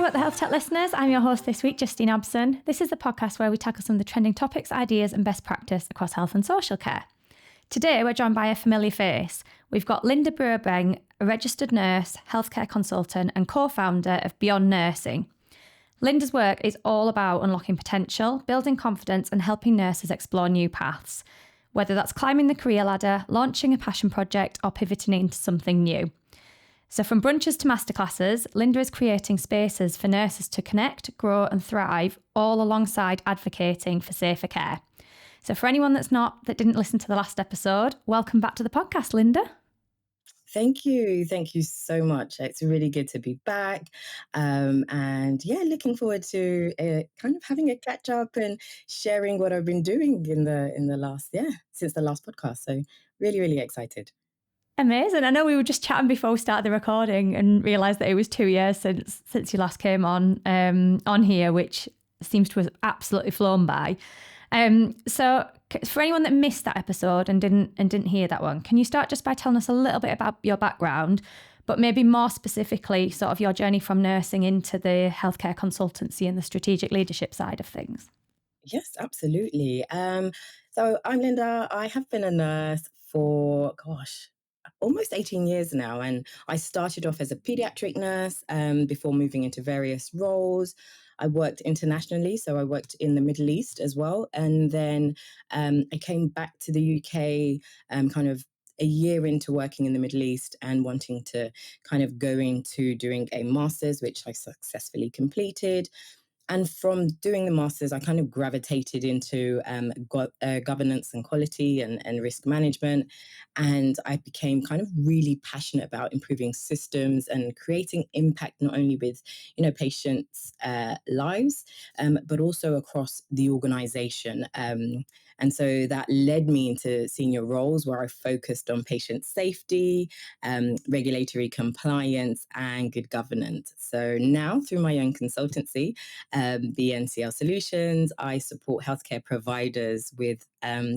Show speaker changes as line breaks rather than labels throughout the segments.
at the HealthTech listeners. I'm your host this week, Justine Abson. This is the podcast where we tackle some of the trending topics, ideas and best practice across health and social care. Today, we're joined by a familiar face. We've got Linda Buabeng, a registered nurse, healthcare consultant and co-founder of Beyond Nursing. Linda's work is all about unlocking potential, building confidence and helping nurses explore new paths, whether that's climbing the career ladder, launching a passion project or pivoting into something new. So from brunches to masterclasses, Linda is creating spaces for nurses to connect, grow and thrive, all alongside advocating for safer care. So for anyone that didn't listen to the last episode, welcome back to the podcast, Linda.
Thank you. Thank you so much. It's really good to be back. Looking forward to kind of having a catch up and sharing what I've been doing in the last, since the last podcast. So really, really excited.
Amazing. I know we were just chatting before we started the recording and realised that it was 2 years since you last came on here, which seems to have absolutely flown by. So for anyone that missed that episode and didn't hear that one, can you start just by telling us a little bit about your background, but maybe more specifically sort of your journey from nursing into the healthcare consultancy and the strategic leadership side of things?
Yes, absolutely. So I'm Linda. I have been a nurse for, almost 18 years now. And I started off as a pediatric nurse before moving into various roles. I worked internationally, so I worked in the Middle East as well. And then I came back to the UK kind of a year into working in the Middle East and wanting to kind of go into doing a master's, which I successfully completed. And from doing the masters, I kind of gravitated into governance and quality and risk management. And I became kind of really passionate about improving systems and creating impact, not only with, patients' lives, but also across the organization. And so that led me into senior roles where I focused on patient safety, regulatory compliance, and good governance. So now through my own consultancy, the NCL Solutions, I support healthcare providers with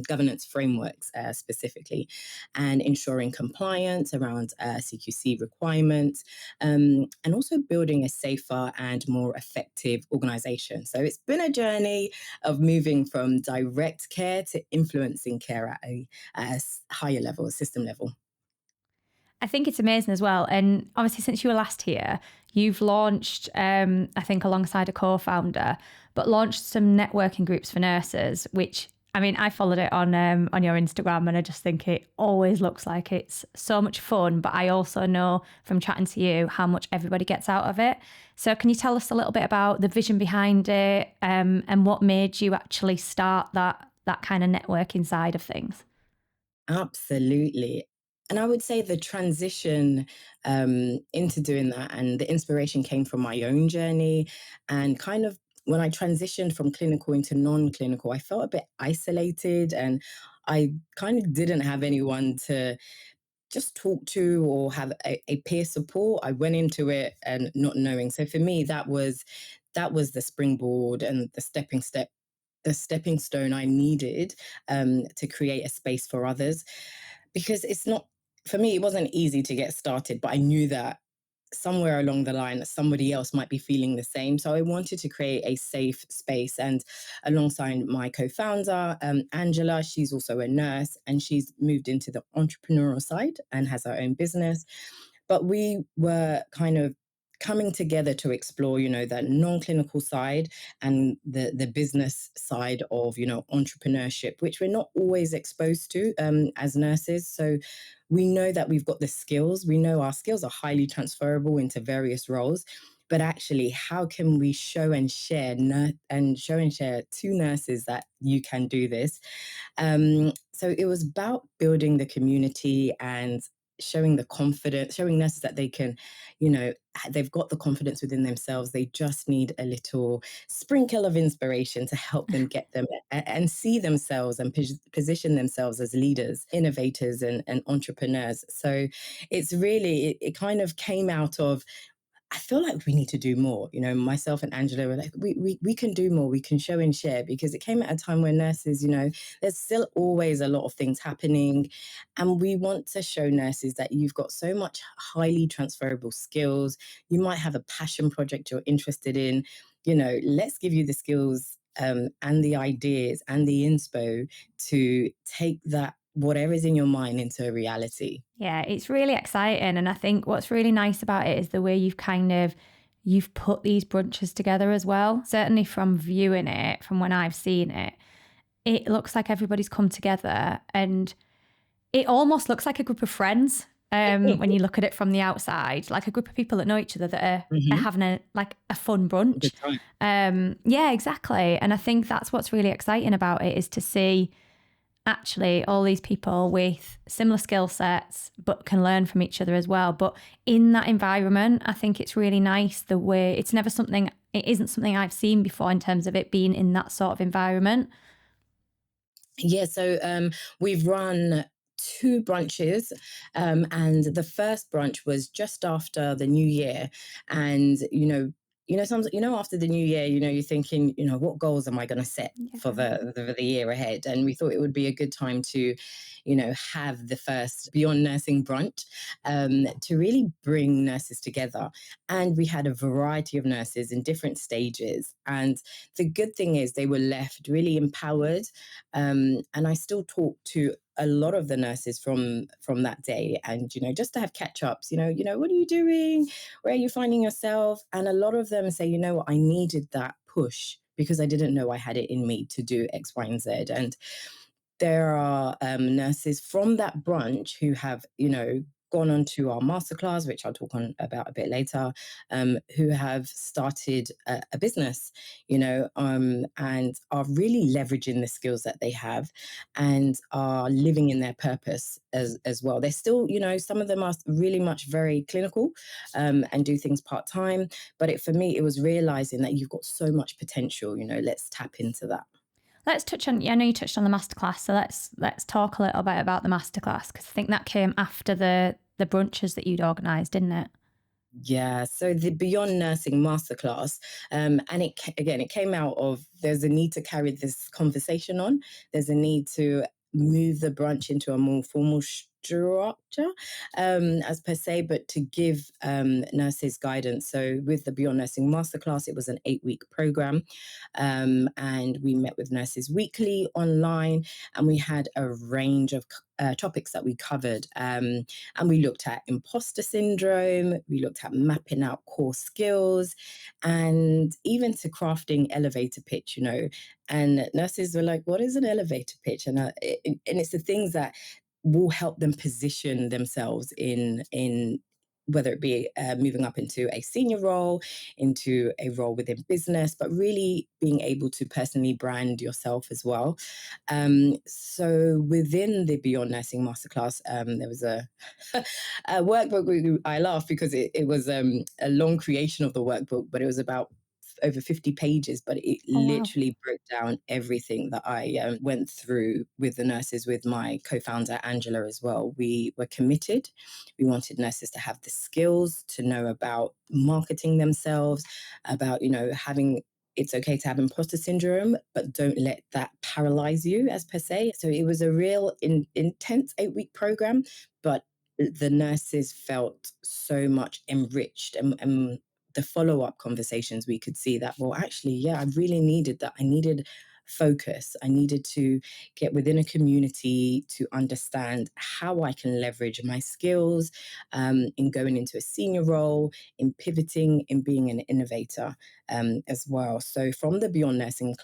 governance frameworks specifically, and ensuring compliance around CQC requirements, and also building a safer and more effective organization. So it's been a journey of moving from direct care to influencing care at a higher level, a system level.
I think it's amazing as well. And obviously, since you were last here, you've launched, I think alongside a co-founder, but launched some networking groups for nurses, which, I mean, I followed it on your Instagram and I just think it always looks like it's so much fun. But I also know from chatting to you how much everybody gets out of it. So can you tell us a little bit about the vision behind it and what made you actually start that kind of networking side of things?
Absolutely. And I would say the transition into doing that and the inspiration came from my own journey. And kind of when I transitioned from clinical into non-clinical, I felt a bit isolated and I kind of didn't have anyone to just talk to or have a peer support. I went into it and not knowing. So for me, that was the springboard and the stepping stone I needed to create a space for others. Because it's not, for me, it wasn't easy to get started, but I knew that somewhere along the line, somebody else might be feeling the same. So I wanted to create a safe space. And alongside my co-founder, Angela, she's also a nurse and she's moved into the entrepreneurial side and has her own business. But we were kind of coming together to explore, that non-clinical side and the business side of, entrepreneurship, which we're not always exposed to as nurses. So we know that we've got the skills. We know our skills are highly transferable into various roles. But actually, how can we show and share to nurses that you can do this? So it was about building the community and showing nurses that they can, they've got the confidence within themselves. They just need a little sprinkle of inspiration to help them get them and see themselves and position themselves as leaders, innovators and entrepreneurs. So it's really, it kind of came out of I feel like we need to do more. Myself and Angela were like, we can do more. We can show and share, because it came at a time where nurses, there's still always a lot of things happening. And we want to show nurses that you've got so much highly transferable skills. You might have a passion project you're interested in. Let's give you the skills, and the ideas and the inspo to take that, whatever's in your mind, into a reality.
Yeah, it's really exciting. And I think what's really nice about it is the way you've put these brunches together as well. Certainly from viewing it, from when I've seen it, it looks like everybody's come together, and it almost looks like a group of friends. When you look at it from the outside, like a group of people that know each other that are
Hmm.
having a fun brunch.
Good time.
Yeah, exactly. And I think that's what's really exciting about it, is to see actually all these people with similar skill sets but can learn from each other as well, but in that environment. I think it's really nice the way it isn't something I've seen before in terms of it being in that sort of environment.
Yeah, so we've run two brunches, and the first brunch was just after the new year. And after the new year, you're thinking, what goals am I going to set for
Yeah.
the year ahead? And we thought it would be a good time to, have the first Beyond Nursing brunch, to really bring nurses together. And we had a variety of nurses in different stages. And the good thing is they were left really empowered, and I still talk to a lot of the nurses from that day, and just to have catch ups. What are you doing? Where are you finding yourself? And a lot of them say, what, I needed that push because I didn't know I had it in me to do X, Y, and Z. And there are nurses from that branch who have, gone on to our masterclass, which I'll talk on about a bit later, who have started a business, and are really leveraging the skills that they have, and are living in their purpose as well. They're still, some of them are really much very clinical, and do things part time. But for me, it was realizing that you've got so much potential. Let's tap into that.
Let's touch on. I know you touched on the masterclass, so let's talk a little bit about the masterclass, because I think that came after the brunches that you'd organised, didn't it?
Yeah, so the Beyond Nursing Masterclass, and again, it came out of, there's a need to carry this conversation on. There's a need to move the brunch into a more formal structure, as per se, but to give nurses guidance. So with the Beyond Nursing Masterclass, it was an 8-week program, and we met with nurses weekly online, and we had a range of topics that we covered. And we looked at imposter syndrome, we looked at mapping out core skills, and even to crafting elevator pitch. And nurses were like, what is an elevator pitch? And it's the things that will help them position themselves in whether it be moving up into a senior role, into a role within business, but really being able to personally brand yourself as well. So within the Beyond Nursing Masterclass, there was a, a workbook. I laugh because it was a long creation of the workbook, but it was about over 50 pages, but it
Oh wow.
literally broke down everything that I went through with the nurses, with my co-founder Angela as well. We were committed. We wanted nurses to have the skills to know about marketing themselves, about having, it's okay to have imposter syndrome, but don't let that paralyze you, as per se. So it was a real intense 8-week program, but the nurses felt so much enriched, and the follow-up conversations, we could see that, well, actually, yeah, I really needed that. I needed focus. I needed to get within a community to understand how I can leverage my skills, in going into a senior role, in pivoting, in being an innovator, as well. So from the Beyond Nursing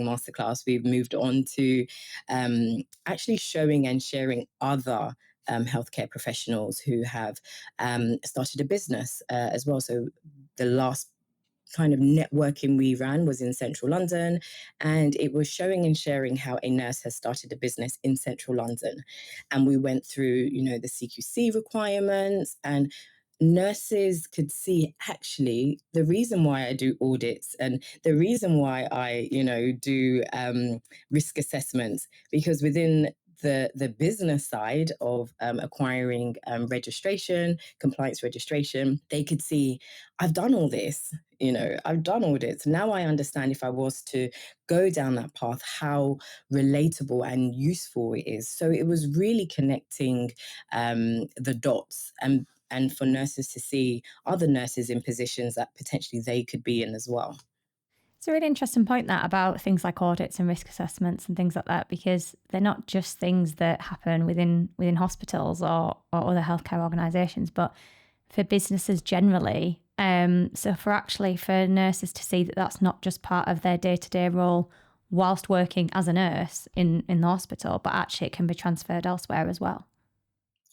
Masterclass, we've moved on to actually showing and sharing other healthcare professionals who have started a business as well. So the last kind of networking we ran was in central London, and it was showing and sharing how a nurse has started a business in central London. And we went through, the CQC requirements, and nurses could see, actually, the reason why I do audits and the reason why I, do risk assessments, because within the business side of acquiring registration, compliance registration, they could see, I've done all this, I've done all this. Now I understand if I was to go down that path, how relatable and useful it is. So it was really connecting the dots and for nurses to see other nurses in positions that potentially they could be in as well.
It's a really interesting point that about things like audits and risk assessments and things like that, because they're not just things that happen within hospitals or other healthcare organisations, but for businesses generally. So for nurses to see that that's not just part of their day-to-day role whilst working as a nurse in the hospital, but actually it can be transferred elsewhere as well.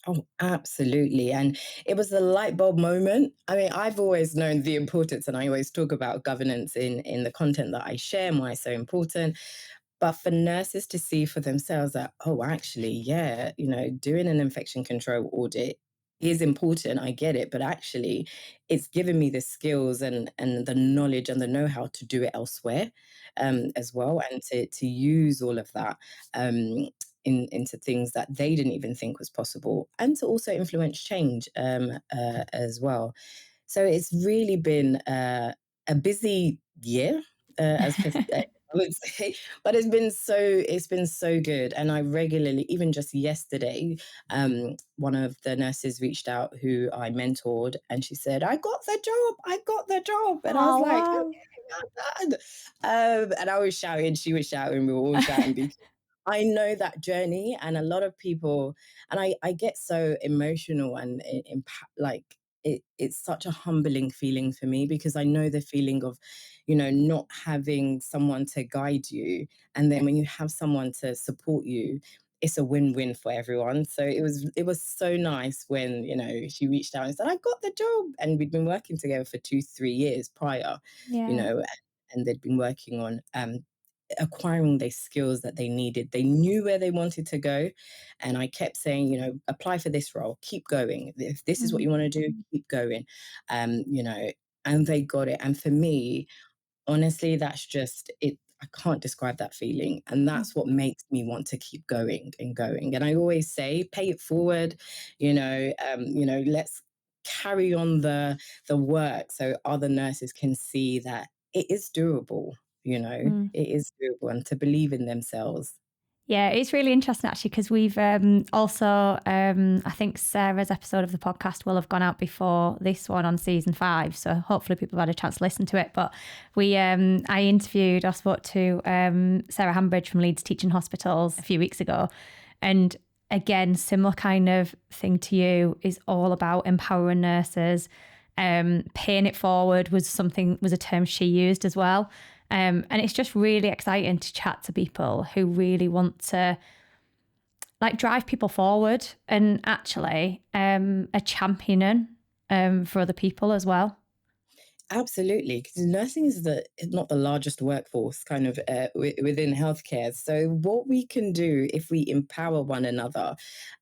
Oh, absolutely. And it was the light bulb moment. I mean, I've always known the importance, and I always talk about governance in the content that I share and why it's so important. But for nurses to see for themselves that, oh, actually, yeah, doing an infection control audit is important. I get it. But actually, it's given me the skills and the knowledge and the know-how to do it elsewhere as well, and to use all of that into things that they didn't even think was possible, and to also influence change as well. So it's really been a busy year, I would say, but it's been so good. And I regularly, even just yesterday, one of the nurses reached out who I mentored, and she said, I got the job," and I was
Oh,
like,
wow.
"Okay, well done." And I was shouting, she was shouting, we were all shouting because I know that journey, and a lot of people, and I get so emotional and like it's such a humbling feeling for me, because I know the feeling of, not having someone to guide you. And then when you have someone to support you, it's a win-win for everyone. So it was so nice when, she reached out and said, I got the job. And we'd been working together for 2-3 years prior, you
Yeah.
know, and they'd been working on acquiring the skills that they needed. They knew where they wanted to go. And I kept saying, apply for this role, keep going. If this is what
Mm,
you want to do, keep going. Um, you know, and they got it. And for me, honestly, that's just it. I can't describe that feeling. And
mm,
that's what makes me want to keep going and going. And I always say, pay it forward, let's carry on the work so other nurses can see that it is doable,
mm.
it is doable, and to believe in themselves.
Yeah, it's really interesting actually because we've also, I think Sarah's episode of the podcast will have gone out before this one on season 5. So hopefully people have had a chance to listen to it. But I interviewed, I spoke to Sarah Hambridge from Leeds Teaching Hospitals a few weeks ago. And again, similar kind of thing to you, is all about empowering nurses. Paying it forward was a term she used as well. And it's just really exciting to chat to people who really want to like drive people forward and actually are championing for other people as well.
Absolutely, because nursing is not the largest workforce kind of within healthcare. So what we can do if we empower one another,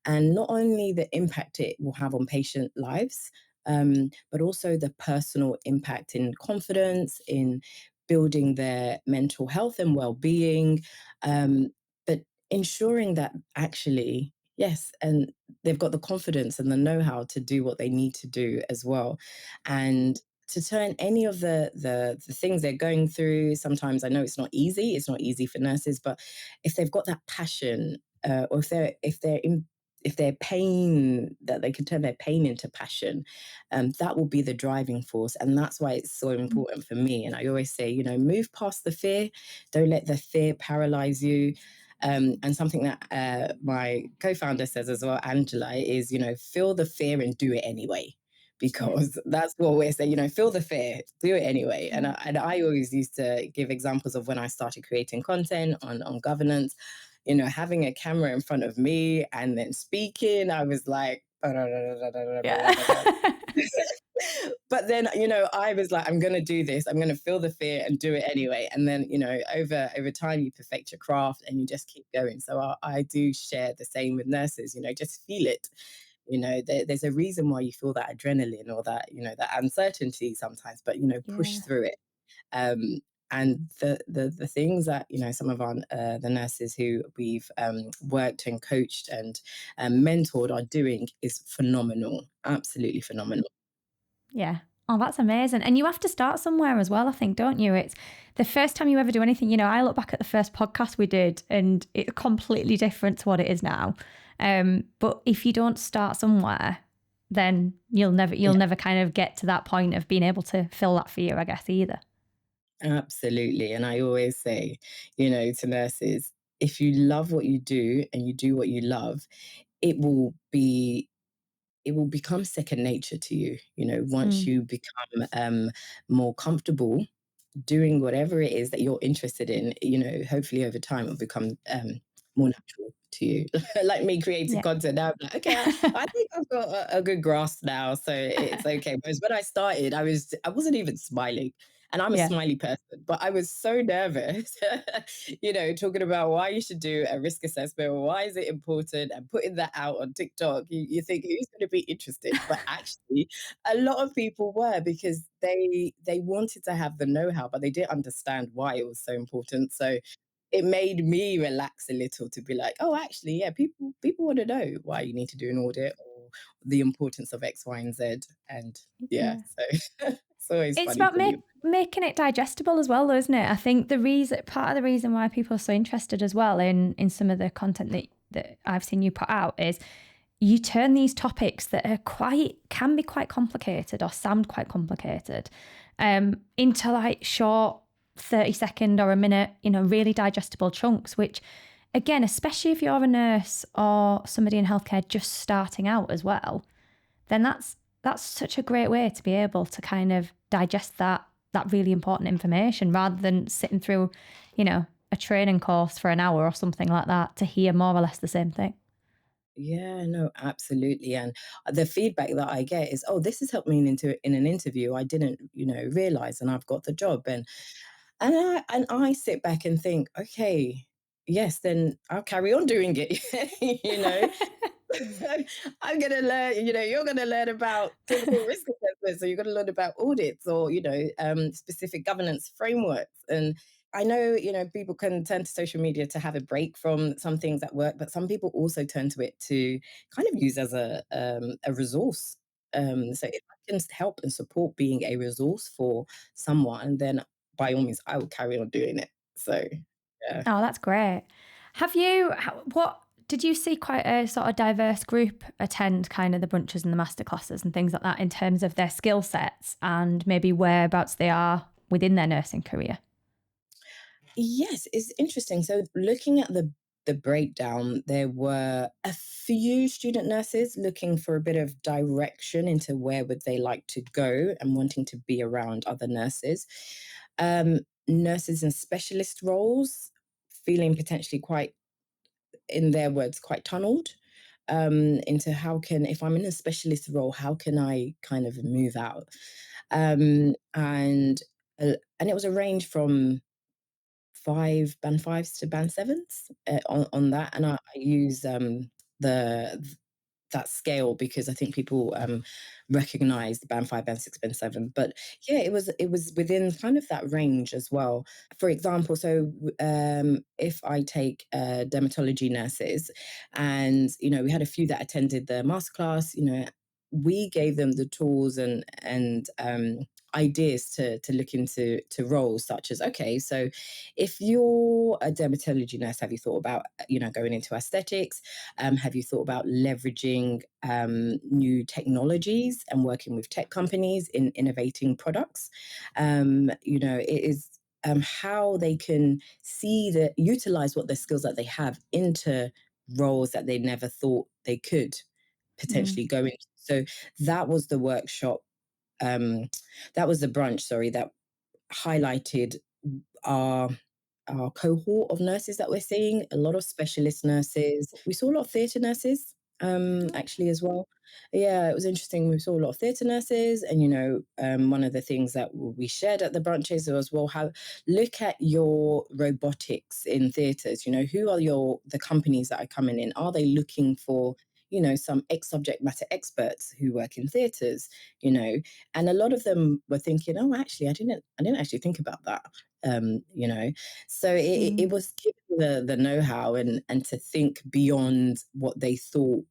and not only the impact it will have on patient lives, but also the personal impact in confidence, in building their mental health and well-being, but ensuring that actually, yes, and they've got the confidence and the know-how to do what they need to do as well. And to turn any of the things they're going through. Sometimes I know it's not easy for nurses, but if they've got that passion, or if they're pain, that they can turn their pain into passion, that will be the driving force. And that's why it's so
Mm.
important for me. And I always say, move past the fear. Don't let the fear paralyze you. And something that my co-founder says as well, Angela, is, feel the fear and do it anyway,
Yeah.
because that's what we're saying, feel the fear, do it anyway. And
Mm.
I always used to give examples of when I started creating content on governance, having a camera in front of me and then speaking, I was like,
Yeah.
but then, I was like, I'm going to do this. I'm going to feel the fear and do it anyway. And then, over time, you perfect your craft and you just keep going. So I do share the same with nurses, just feel it. There's a reason why you feel that adrenaline or that, that uncertainty sometimes, but, push
Yeah.
through it. Um, And the things that, some of our the nurses who we've worked and coached and mentored are doing is phenomenal, absolutely phenomenal.
Yeah. Oh, that's amazing. And you have to start somewhere as well, I think, don't you? It's the first time you ever do anything. I look back at the first podcast we did and it's completely different to what it is now. But if you don't start somewhere, then you'll never kind of get to that point of being able to fill that for you, I guess, either.
Absolutely. And I always say, to nurses, if you love what you do and you do what you love, it will be it will become second nature to you, once
Mm,
you become more comfortable doing whatever it is that you're interested in, hopefully over time it'll become more natural to you. Like me creating
yeah.
content now, I'm like, okay, I think I've got a good grasp now, so it's okay. Whereas when I started, I wasn't even smiling. And I'm a
Yeah.
smiley person, but I was so nervous, talking about why you should do a risk assessment, or why is it important, and putting that out on TikTok. You think who's going to be interested? But actually, a lot of people were, because they wanted to have the know-how, but they didn't understand why it was so important. So it made me relax a little to be like, oh, actually, yeah, people want to know why you need to do an audit, or the importance of X, Y, and Z. And yeah,
Yeah.
so it's always
It's
funny
about
to me.
making it digestible as well, though, isn't it? I think part of the reason why people are so interested as well in some of the content that I've seen you put out is you turn these topics that are can be quite complicated or sound quite complicated into like short 30-second or a minute, really digestible chunks, which again, especially if you're a nurse or somebody in healthcare just starting out as well, then that's such a great way to be able to kind of digest that really important information rather than sitting through, a training course for an hour or something like that to hear more or less the same thing.
Yeah, no, absolutely. And the feedback that I get is, oh, this has helped me in an interview. I didn't, realize, and I've got the job. And I sit back and think, okay, yes, then I'll carry on doing it. you know, I'm gonna learn, you're gonna learn about clinical risk assessment. So you're gonna learn about audits, or, specific governance frameworks. And I know, people can turn to social media to have a break from some things at work, but some people also turn to it to kind of use as a resource. So if I can help and support being a resource for someone, then by all means, I will carry on doing it. So yeah.
Oh, that's great. What did you see quite a sort of diverse group attend kind of the brunches and the masterclasses and things like that in terms of their skill sets and maybe whereabouts they are within their nursing career?
Yes, it's interesting. So looking at the breakdown, there were a few student nurses looking for a bit of direction into where would they like to go and wanting to be around other nurses. Nurses in specialist roles feeling potentially quite, in their words, quite tunneled into if I'm in a specialist role, how can I kind of move out? And it was a range from band fives to band sevens on that, and I use the that scale because I think people recognize the band five, band six, band seven. But yeah, it was within kind of that range as well. For example, so if I take dermatology nurses, and we had a few that attended the masterclass, we gave them the tools and ideas to look into roles such as, okay, so if you're a dermatology nurse, have you thought about going into aesthetics? Have you thought about leveraging new technologies and working with tech companies in innovating products? It is how they can utilize what the skills that they have into roles that they never thought they could
Mm.
potentially go into. So that was the workshop. Um, that was the brunch, sorry, that highlighted our our cohort of nurses that we're seeing, a lot of specialist nurses. We saw a lot of theatre nurses, actually as well. Yeah, it was interesting. We saw a lot of theatre nurses, and one of the things that we shared at the brunches was, well, how look at your robotics in theatres. Who are the companies that are coming in? Are they looking for some subject matter experts who work in theatres, and a lot of them were thinking, oh, actually, I didn't actually think about that. um, you know, so it
Mm.
was given the know-how and to think beyond what they thought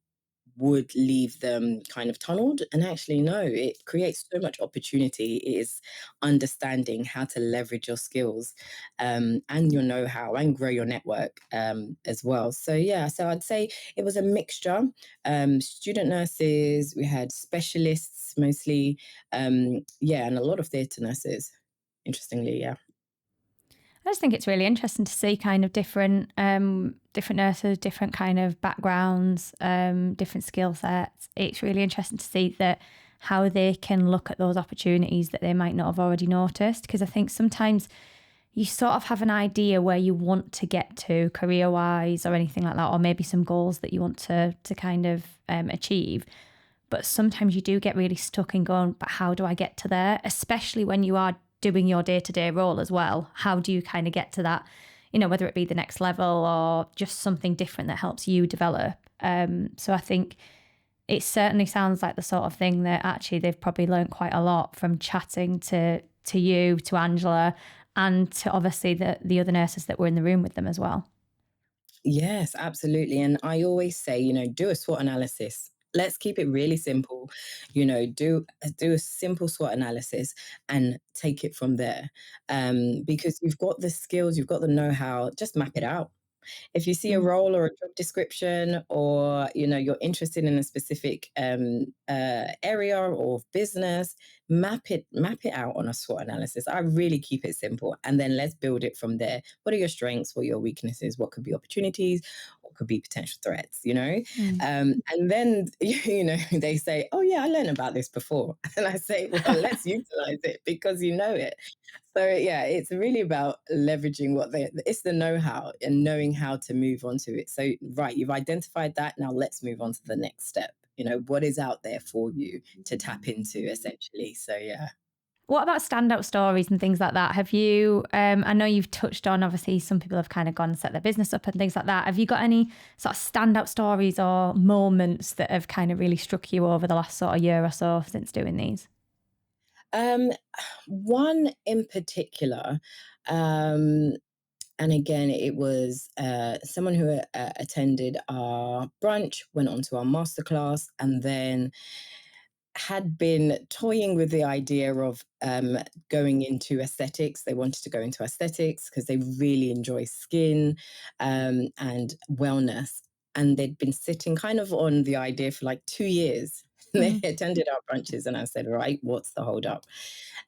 would leave them kind of tunneled. And actually, no, it creates so much opportunity. It is understanding how to leverage your skills, and your know how, and grow your network, as well. So, yeah, so I'd say it was a mixture. Student nurses, we had specialists mostly, yeah, and a lot of theatre nurses, interestingly, yeah.
I just think it's really interesting to see kind of different nurses, different kind of backgrounds, different skill sets. It's really interesting to see that how they can look at those opportunities that they might not have already noticed. Because I think sometimes you sort of have an idea where you want to get to career wise or anything like that, or maybe some goals that you want to kind of achieve. But sometimes you do get really stuck in going, but how do I get to there? Especially when you are doing your day-to-day role as well. How do you kind of get to that, whether it be the next level or just something different that helps you develop? So I think it certainly sounds like the sort of thing that actually they've probably learned quite a lot from chatting to you, to Angela, and to obviously the other nurses that were in the room with them as well.
Yes, absolutely. And I always say, do a SWOT analysis. Let's keep it really simple. Do a simple SWOT analysis and take it from there. Because you've got the skills, you've got the know-how, just map it out. If you see a
Mm.
role or a job description, or you're interested in a specific area or business, map it out on a SWOT analysis. I really keep it simple, and then let's build it from there. What are your strengths? What are your weaknesses? What could be opportunities? What could be potential threats?
Mm.
And then they say, oh yeah, I learned about this before. And I say, well, let's utilize it because you know it. So yeah, it's really about leveraging it's the know-how and knowing how to move on to it. So right, you've identified that. Now let's move on to the next step. What is out there for you to tap into, essentially. So yeah.
What about standout stories and things like that? Have you, I know you've touched on, obviously, some people have kind of gone and set their business up and things like that. Have you got any sort of standout stories or moments that have kind of really struck you over the last sort of year or so since doing these?
Um, One in particular, um, and again, it was someone who attended our brunch, went on to our masterclass, and then had been toying with the idea of going into aesthetics. They wanted to go into aesthetics because they really enjoy skin, and wellness. And they'd been sitting kind of on the idea for like 2 years. They
Mm.
attended our brunches, and I said, right, what's the hold up?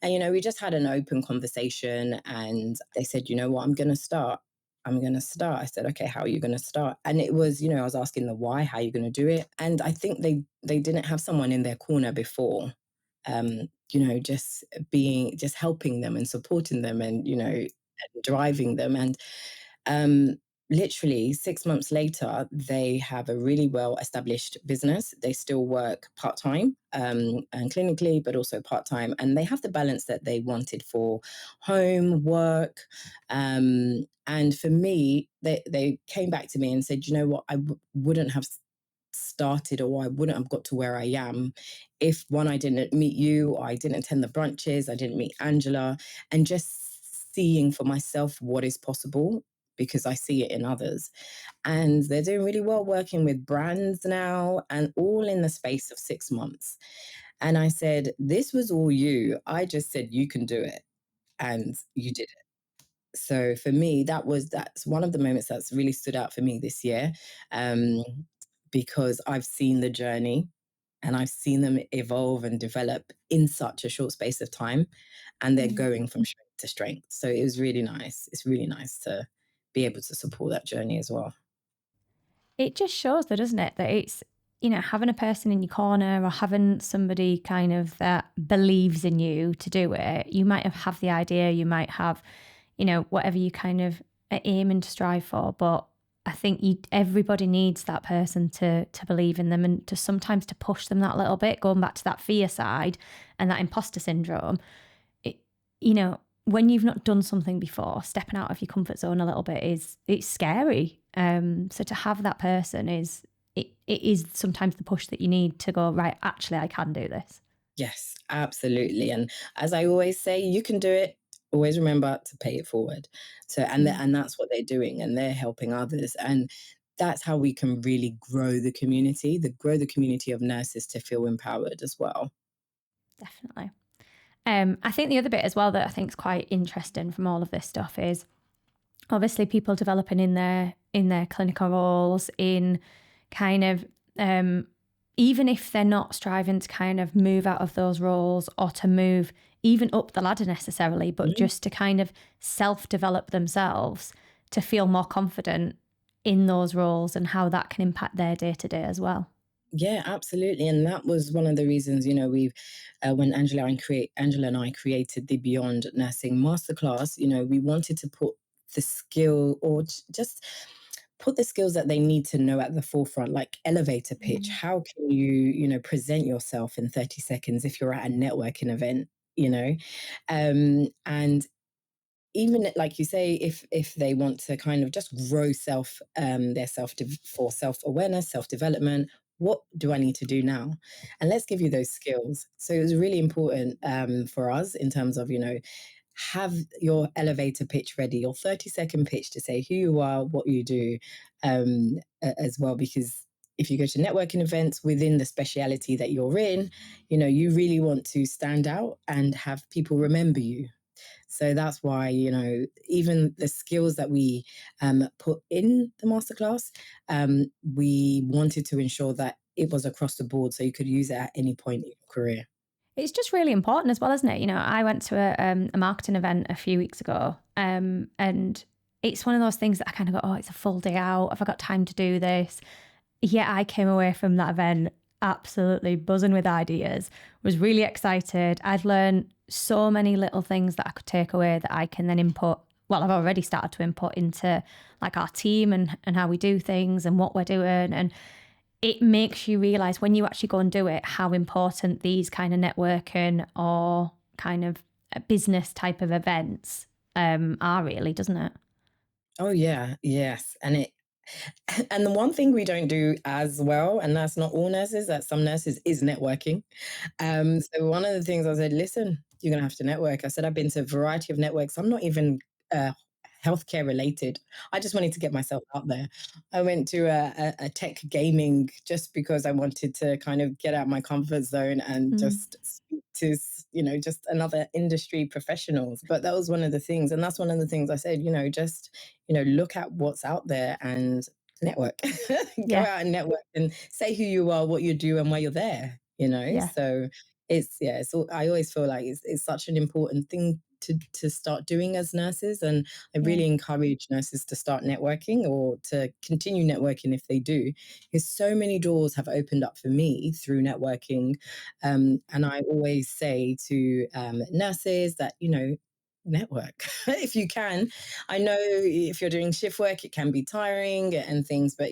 And, we just had an open conversation, and they said, you know what, I'm going to start. I'm going to start. I said, okay, how are you going to start? And it was, I was asking the why, how are you going to do it? And I think they didn't have someone in their corner before, just helping them and supporting them, and driving them. And um, literally 6 months later, they have a really well established business. They still work part time, and clinically, but also part time. And they have the balance that they wanted for home, work. And for me, they came back to me and said, you know what, wouldn't have started, or I wouldn't have got to where I am if, one, I didn't meet you, or I didn't attend the brunches, I didn't meet Angela, and just seeing for myself what is possible, because I see it in others. And they're doing really well working with brands now, and all in the space of 6 months. And I said, this was all you. I just said, you can do it. And you did it. So for me, that's one of the moments that's really stood out for me this year, um, because I've seen the journey, and I've seen them evolve and develop in such a short space of time, and they're
Mm.
going from strength to strength. So it was really nice. It's really nice to be able to support that journey as well.
It just shows though, doesn't it, that it's, having a person in your corner or having somebody kind of that believes in you to do it. You might have the idea, you might have, whatever you kind of are aiming to strive for, but I think everybody needs that person to believe in them and to sometimes to push them that little bit, going back to that fear side and that imposter syndrome. It, when you've not done something before, stepping out of your comfort zone a little bit it's scary. So to have that person it is sometimes the push that you need to go, right, actually, I can do this.
Yes, absolutely. And as I always say, you can do it. Always remember to pay it forward. So,
Mm,
and that's what they're doing, and they're helping others. And that's how we can really grow the community of nurses to feel empowered as well.
definitely. I think the other bit as well that I think is quite interesting from all of this stuff is obviously people developing in their clinical roles in kind of even if they're not striving to kind of move out of those roles or to move even up the ladder necessarily, but
Mhm.
just to kind of self-develop themselves to feel more confident in those roles and how that can impact their day to day as well.
Yeah, absolutely. And that was one of the reasons, we've when Angela and I created the Beyond Nursing Masterclass, we wanted to put the skill or just put the skills that they need to know at the forefront, like elevator pitch.
Mm.
How can you present yourself in 30 seconds if you're at a networking event, you know? And even like you say, if they want to kind of just grow their for self-awareness, self-development, what do I need to do now? And let's give you those skills. So it was really important for us in terms of, have your elevator pitch ready, your 30-second pitch to say who you are, what you do, as well, because if you go to networking events within the speciality that you're in, you really want to stand out and have people remember you. So that's why, even the skills that we put in the masterclass, we wanted to ensure that it was across the board so you could use it at any point in your career.
It's just really important as well, isn't it? You know, I went to a marketing event a few weeks ago, and it's one of those things that I kind of go, oh, it's a full day out. Have I got time to do this? Yeah, I came away from that event absolutely buzzing with ideas, was really excited. I'd learned so many little things that I could take away that I can then input. Well, I've already started to input into like our team and how we do things and what we're doing. And it makes you realize when you actually go and do it, how important these kind of networking or kind of business type of events are really, doesn't it?
Oh yeah, yes. And the one thing we don't do as well, and that's not all nurses, that some nurses, is networking. So one of the things I said, listen, you're gonna have to network. I said I've been to a variety of networks. I'm not even uh, healthcare related. I just wanted to get myself out there. I went to a tech gaming just because I wanted to kind of get out my comfort zone and
Mm,
just speak to just another industry professionals. But that was one of the things, and that's one of the things I said. Just look at what's out there and network. Go
yeah,
out and network and say who you are, what you do, and why you're there.
yeah,
So I always feel like it's such an important thing to start doing as nurses, and I
yeah,
really encourage nurses to start networking or to continue networking if they do, because so many doors have opened up for me through networking. And I always say to nurses that network if you can. I know if you're doing shift work, it can be tiring and things, but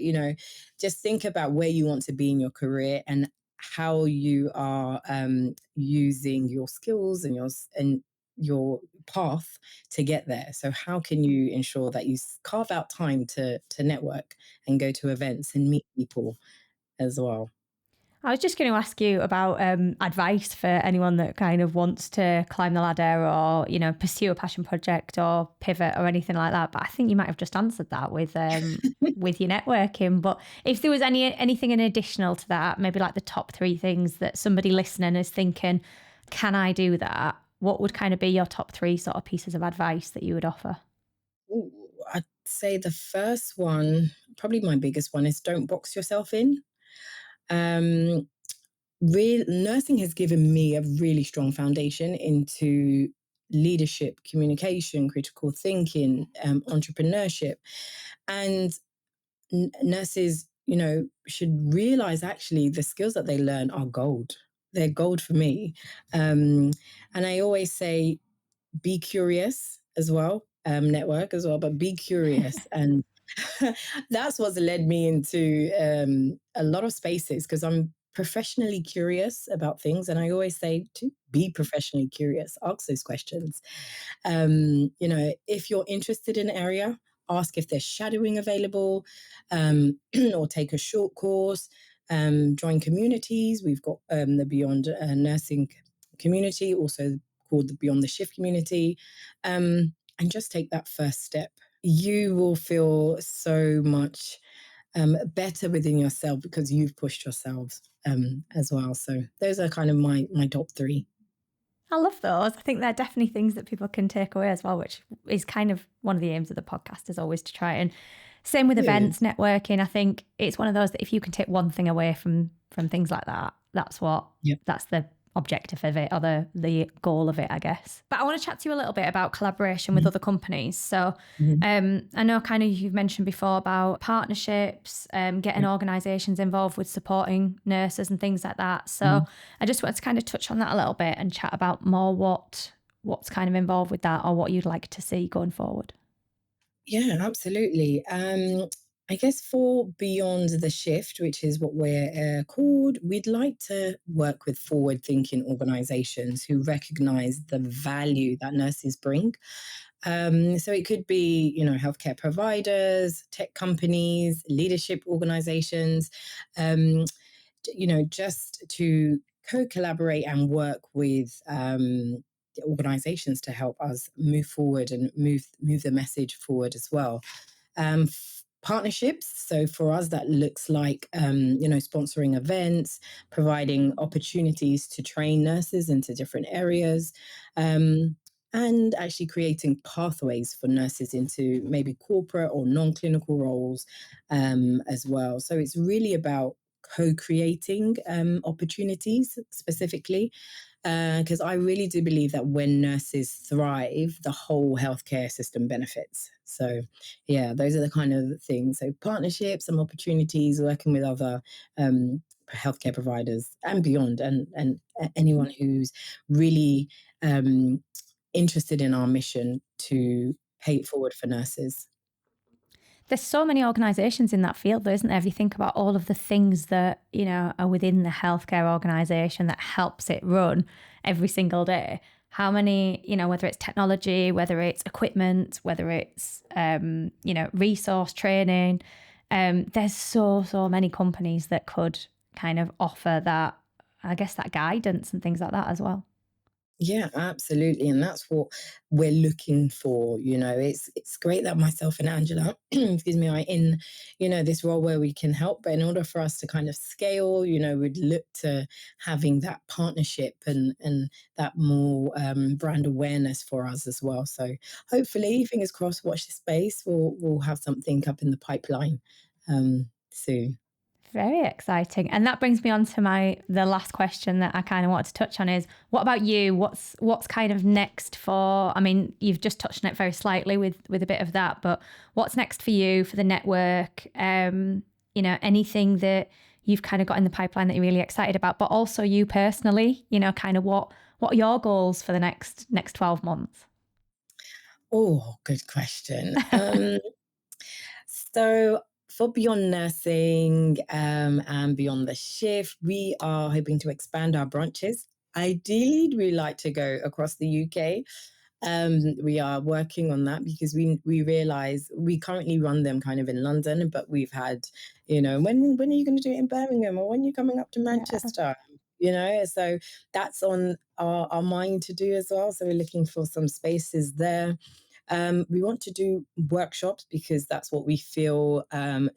just think about where you want to be in your career and how you are using your skills and your path to get there. So how can you ensure that you carve out time to network and go to events and meet people as well?
I was just going to ask you about advice for anyone that kind of wants to climb the ladder or, you know, pursue a passion project or pivot or anything like that. But I think you might have just answered that with your networking. But if there was anything in additional to that, maybe like the top three things that somebody listening is thinking, can I do that? What would kind of be your top three sort of pieces of advice that you would offer?
Ooh, I'd say the first one, probably my biggest one, is don't box yourself in. Um, Nursing has given me a really strong foundation into leadership, communication, critical thinking, entrepreneurship, and nurses, should realize actually the skills that they learn are gold. They're gold for me, and I always say be curious as well, network as well, but be curious. And that's what's led me into a lot of spaces because I'm professionally curious about things. And I always say to be professionally curious, ask those questions. If you're interested in an area, ask if there's shadowing available, or take a short course, join communities. We've got the Beyond Nursing community, also called the Beyond the Shift community, and just take that first step. You will feel so much better within yourself because you've pushed yourselves as well. So those are kind of my top three.
I love those. I think they're definitely things that people can take away as well, which is kind of one of the aims of the podcast, is always to try and same with
Good.
events, networking. I think it's one of those that if you can take one thing away from things like that,
Yep.
that's the objective of it, or the goal of it, I guess. But I want to chat to you a little bit about collaboration with
Mhm.
other companies. So
Mhm.
I know kind of you've mentioned before about partnerships, getting
Yep.
organisations involved with supporting nurses and things like that. So
Mhm.
I just wanted to kind of touch on that a little bit and chat about more what's kind of involved with that, or what you'd like to see going forward.
Yeah, absolutely. I guess for Beyond the Shift, which is what we're called, we'd like to work with forward thinking organizations who recognize the value that nurses bring. So it could be, healthcare providers, tech companies, leadership organizations, um, just to co-collaborate and work with the organizations to help us move forward and move the message forward as well. Partnerships. So for us, that looks like sponsoring events, providing opportunities to train nurses into different areas, and actually creating pathways for nurses into maybe corporate or non-clinical roles as well. So it's really about co-creating opportunities specifically, because I really do believe that when nurses thrive, the whole healthcare system benefits. So, yeah, those are the kind of things. So, partnerships and opportunities, working with other healthcare providers and beyond, and anyone who's really um, interested in our mission to pay it forward for nurses.
There's so many organisations in that field, though, isn't there? If you think about all of the things that, are within the healthcare organisation that helps it run every single day, how many, whether it's technology, whether it's equipment, whether it's, resource training, there's so many companies that could kind of offer that, I guess, that guidance and things like that as well.
Yeah, absolutely. And that's what we're looking for. It's great that myself and Angela, excuse me, are in, this role where we can help. But in order for us to kind of scale, we'd look to having that partnership and that more brand awareness for us as well. So hopefully, fingers crossed, watch this space. We'll have something up in the pipeline soon.
Very exciting. And that brings me on to the last question that I kind of wanted to touch on is, what about you? What's kind of next for, I mean, you've just touched on it very slightly with a bit of that, but what's next for you, for the network? Anything that you've kind of got in the pipeline that you're really excited about, but also you personally, kind of what are your goals for the next 12 months?
Oh, good question. So for Beyond Nursing and Beyond the Shift, we are hoping to expand our branches. Ideally, we like to go across the UK. We are working on that because we realize we currently run them kind of in London, but we've had, when are you going to do it in Birmingham, or when are you coming up to
Yeah.
Manchester? So that's on our mind to do as well. So we're looking for some spaces there. We want to do workshops because that's what we feel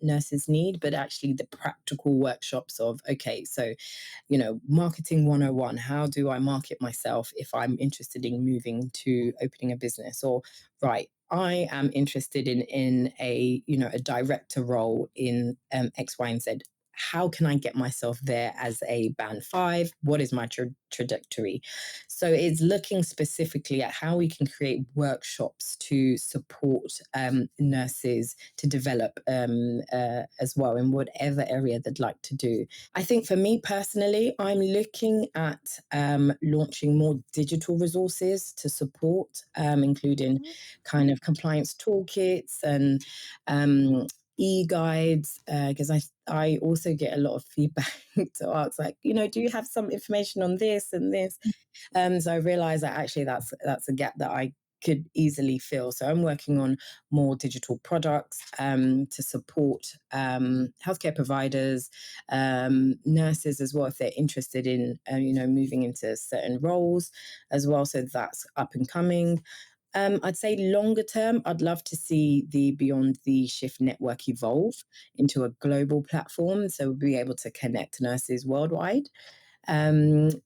nurses need, but actually the practical workshops of, okay, so marketing 101. How do I market myself if I'm interested in moving to opening a business? Or, right, I am interested in a director role in X, Y, and Z. How can I get myself there as a band five? What is my trajectory? So it's looking specifically at how we can create workshops to support nurses to develop as well in whatever area they'd like to do. I think for me personally, I'm looking at launching more digital resources to support, including kind of compliance toolkits and um, e-guides, because I also get a lot of feedback to ask, like, do you have some information on this and this? So I realized that actually that's a gap that I could easily fill. So I'm working on more digital products to support healthcare providers, nurses as well, if they're interested in, moving into certain roles as well. So that's up and coming. I'd say longer term, I'd love to see the Beyond the Shift network evolve into a global platform. So we'll be able to connect nurses worldwide. And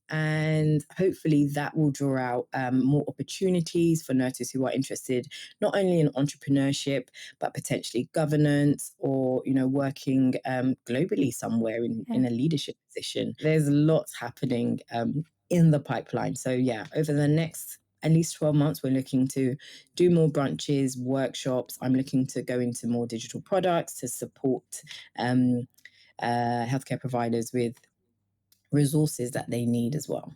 hopefully that will draw out more opportunities for nurses who are interested not only in entrepreneurship, but potentially governance or, working globally somewhere in a leadership position. There's lots happening in the pipeline. So yeah, over the next at least 12 months, we're looking to do more brunches, workshops. I'm looking to go into more digital products to support healthcare providers with resources that they need as well.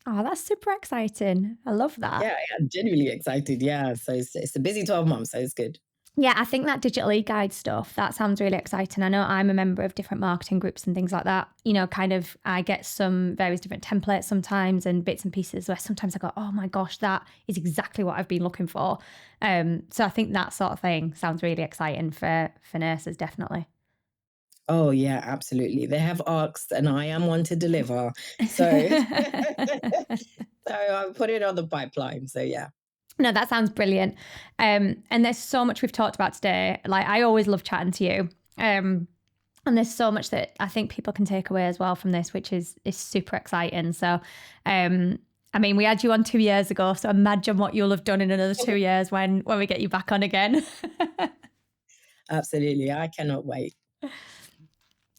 Oh, that's super exciting. I love that.
Yeah, I'm genuinely excited. Yeah, so it's a busy 12 months, so it's good.
Yeah, I think that digital e-guide stuff, that sounds really exciting. I know I'm a member of different marketing groups and things like that. Kind of, I get some various different templates sometimes and bits and pieces where sometimes I go, oh my gosh, that is exactly what I've been looking for. So I think that sort of thing sounds really exciting for nurses, definitely.
Oh yeah, absolutely. They have asked, and I am one to deliver. So, so I'll put it on the pipeline. So yeah.
No, that sounds brilliant. And there's so much we've talked about today. Like, I always love chatting to you. And there's so much that I think people can take away as well from this, which is super exciting. So, I mean, we had you on 2 years ago, so imagine what you'll have done in another 2 years when we get you back on again.
Absolutely. I cannot wait.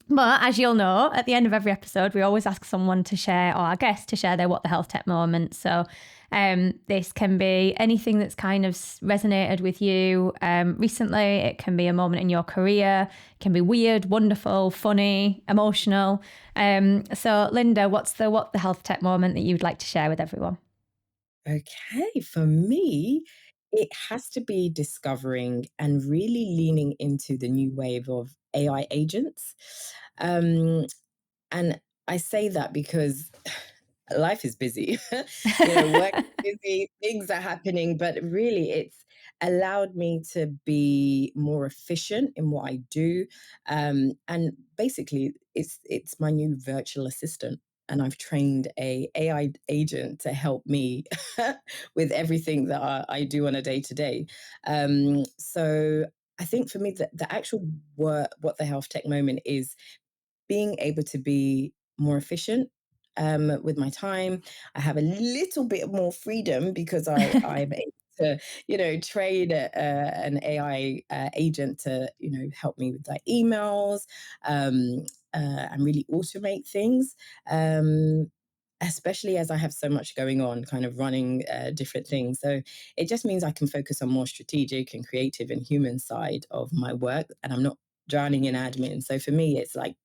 But as you'll know, at the end of every episode, we always ask someone to share, or our guest to share their what the health tech moment. So this can be anything that's kind of resonated with you recently. It can be a moment in your career. It can be weird, wonderful, funny, emotional. So Linda, what's the what the health tech moment that you'd like to share with everyone?
Okay, for me, it has to be discovering and really leaning into the new wave of AI agents. Um, and I say that because life is busy. Work is busy, things are happening, but really it's allowed me to be more efficient in what I do. And basically it's my new virtual assistant. And I've trained a AI agent to help me with everything that I do on a day to day. So I think for me, the actual work, what the health tech moment is being able to be more efficient with my time. I have a little bit more freedom because I'm able to, train an AI agent to, help me with like emails and really automate things. Um, Especially as I have so much going on, kind of running different things. So it just means I can focus on more strategic and creative and human side of my work, and I'm not drowning in admin. So for me, it's like,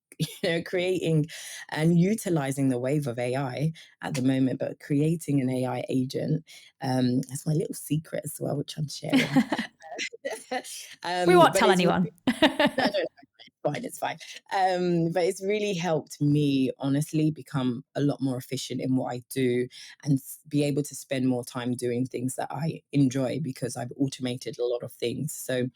creating and utilizing the wave of AI at the moment, but creating an AI agent. That's my little secret as well, which I'm sharing.
We won't
But
tell
it's
anyone.
no, no, no, fine, it's fine. But it's really helped me honestly become a lot more efficient in what I do and be able to spend more time doing things that I enjoy because I've automated a lot of things. So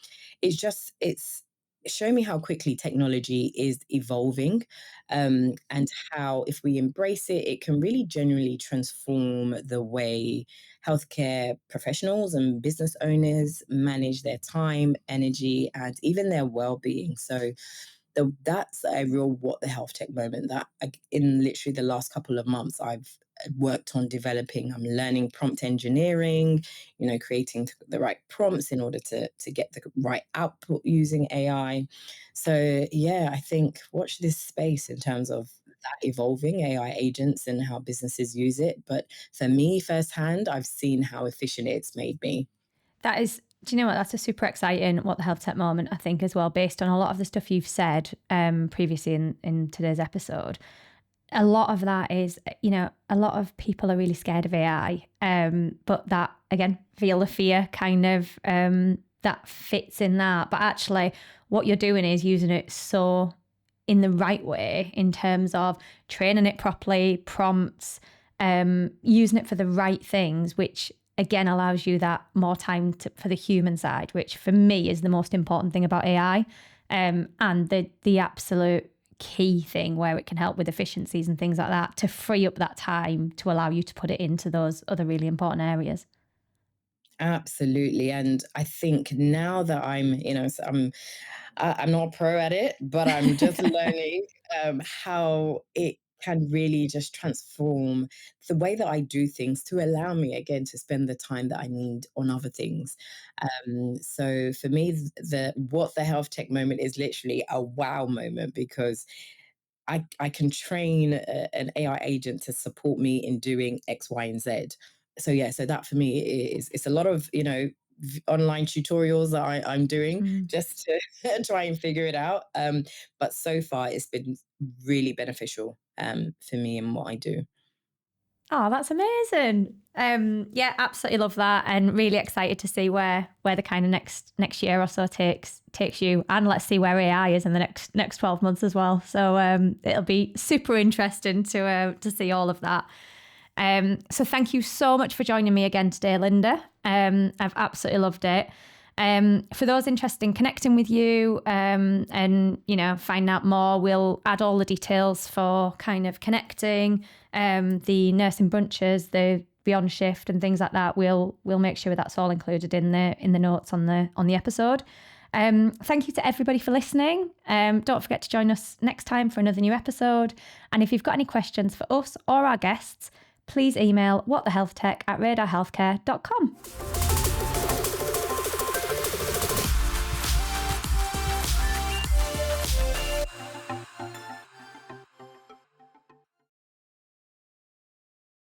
it's show me how quickly technology is evolving, and how if we embrace it, it can really genuinely transform the way healthcare professionals and business owners manage their time, energy, and even their well-being. So that's a real what the health tech moment that in literally the last couple of months I've worked on developing. I'm learning prompt engineering, creating the right prompts in order to get the right output using AI. So yeah, I think watch this space in terms of that evolving AI agents and how businesses use it. But for me firsthand, I've seen how efficient it's made me.
That is, do you know what? That's a super exciting what the health tech moment, I think, as well, based on a lot of the stuff you've said previously in today's episode. A lot of that is, a lot of people are really scared of AI, but that, again, feel the fear kind of that fits in that. But actually, what you're doing is using it so in the right way in terms of training it properly, prompts, using it for the right things, which again allows you that more time for the human side, which for me is the most important thing about AI, and the absolute key thing where it can help with efficiencies and things like that, to free up that time to allow you to put it into those other really important areas.
Absolutely. And I think now that I'm not a pro at it, but I'm just learning how it can really just transform the way that I do things to allow me again to spend the time that I need on other things. So for me, the what the health tech moment is literally a wow moment, because I can train an AI agent to support me in doing X, Y, and Z. So yeah, so that for me is it's a lot of online tutorials that I'm doing
Mm.
just to try and figure it out. But so far, it's been really beneficial for me and what I do.
Oh, that's amazing. Yeah, absolutely love that, and really excited to see where the kind of next year or so takes you, and let's see where AI is in the next 12 months as well. So it'll be super interesting to see all of that. So thank you so much for joining me again today, Linda. I've absolutely loved it. For those interested in connecting with you and find out more, we'll add all the details for kind of connecting, the nursing brunches, the beyond shift and things like that. We'll make sure that's all included in the notes on the episode. Thank you to everybody for listening. Don't forget to join us next time for another new episode. And if you've got any questions for us or our guests, please email whatthehealthtech@radarhealthcare.com.